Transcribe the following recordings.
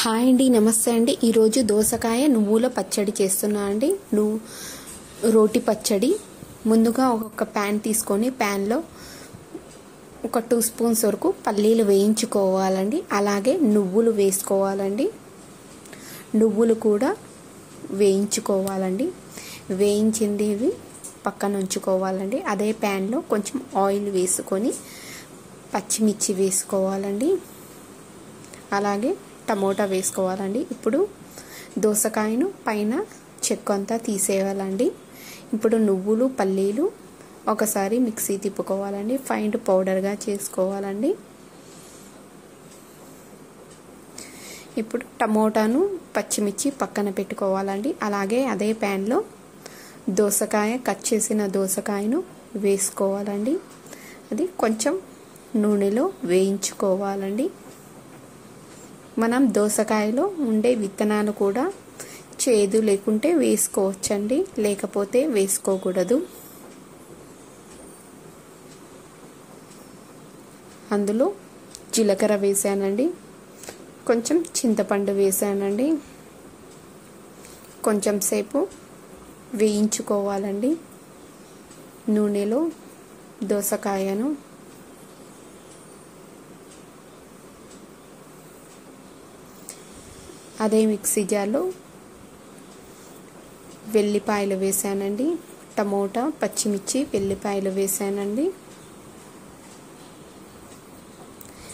Hi అండి, నమస్తే అండి. ఈరోజు దోసకాయ నువ్వుల పచ్చడి చేస్తున్నా అండి. రోటి పచ్చడి. ముందుగా ఒక ప్యాన్ తీసుకొని ప్యాన్లో ఒక 2 స్పూన్స్ వరకు పల్లీలు వేయించుకోవాలండి. అలాగే నువ్వులు వేసుకోవాలండి. నువ్వులు కూడా వేయించుకోవాలండి. వేయించింది పక్కన ఉంచుకోవాలండి. అదే ప్యాన్లో కొంచెం ఆయిల్ వేసుకొని పచ్చిమిర్చి వేసుకోవాలండి. అలాగే టమోటా వేసుకోవాలండి. ఇప్పుడు దోసకాయను పైన చెక్కు అంతా తీసేయాలండి. ఇప్పుడు నువ్వులు పల్లీలు ఒకసారి మిక్సీ తిప్పుకోవాలండి. ఫైన్ పౌడర్గా చేసుకోవాలండి. ఇప్పుడు టమోటాను పచ్చిమిర్చి పక్కన పెట్టుకోవాలండి. అలాగే అదే ప్యాన్లో దోసకాయ కట్ చేసిన దోసకాయను వేసుకోవాలండి. అది కొంచెం నూనెలో వేయించుకోవాలండి. మనం దోసకాయలో ఉండే విత్తనాలు కూడా చేదు లేకుంటే వేసుకోవచ్చండి, లేకపోతే వేసుకోకూడదు. అందులో జీలకర్ర వేసానండి, కొంచెం చింతపండు వేసానండి. కొంచెం సేపు వేయించుకోవాలండి నూనెలో దోసకాయను. అదే మిక్సీ జార్లో వెల్లిపాయలు వేసానండి. టమోటా పచ్చిమిర్చి వెల్లిపాయలు వేసానండి.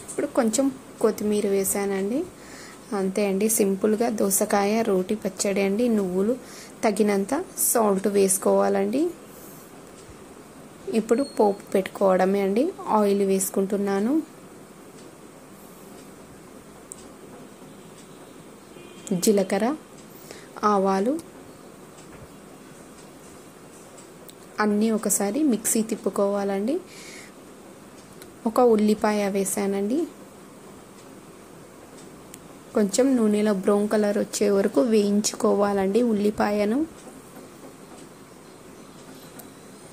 ఇప్పుడు కొంచెం కొత్తిమీర వేసానండి. అంతే అండి, సింపుల్గా దోసకాయ రోటి పచ్చడి అండి. నువ్వులు తగినంత సాల్ట్ వేసుకోవాలండి. ఇప్పుడు పోపు పెట్టుకోవడమే అండి. ఆయిల్ వేసుకుంటున్నాను. జీలకర్ర, ఆవాలు అన్నీ ఒకసారి మిక్సీ తిప్పుకోవాలండి. ఒక ఉల్లిపాయ వేసానండి. కొంచెం నూనెలో బ్రౌన్ కలర్ వచ్చే వరకు వేయించుకోవాలండి ఉల్లిపాయను.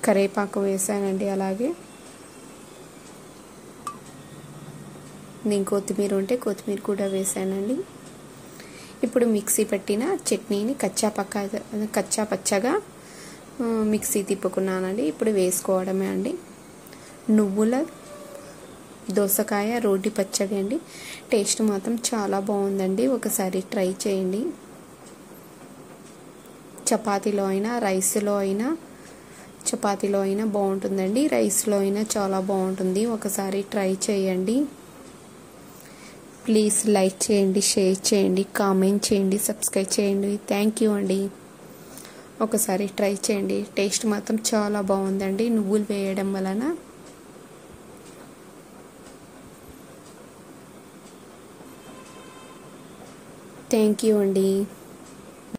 కరివేపాకు వేసానండి. అలాగే నేను కొత్తిమీర ఉంటే కొత్తిమీర కూడా వేసానండి. ఇప్పుడు మిక్సీ పెట్టిన చట్నీని కచ్చా పచ్చగా మిక్సీ తిప్పుకున్నానండి. ఇప్పుడు వేసుకోవడమే అండి. నువ్వుల దోసకాయ రోటి పచ్చడి అండి. టేస్ట్ మాత్రం చాలా బాగుందండి. ఒకసారి ట్రై చేయండి. చపాతీలో అయినా చపాతీలో అయినా బాగుంటుందండి. రైస్లో అయినా చాలా బాగుంటుంది. ఒకసారి ట్రై చేయండి. ప్లీజ్ లైక్ చేయండి, షేర్ చేయండి, కామెంట్ చేయండి, సబ్స్క్రైబ్ చేయండి. థ్యాంక్ యూ అండి. ఒకసారి ట్రై చేయండి. టేస్ట్ మాత్రం చాలా బాగుందండి నువ్వులు వేయడం వలన. థ్యాంక్ యూ అండి.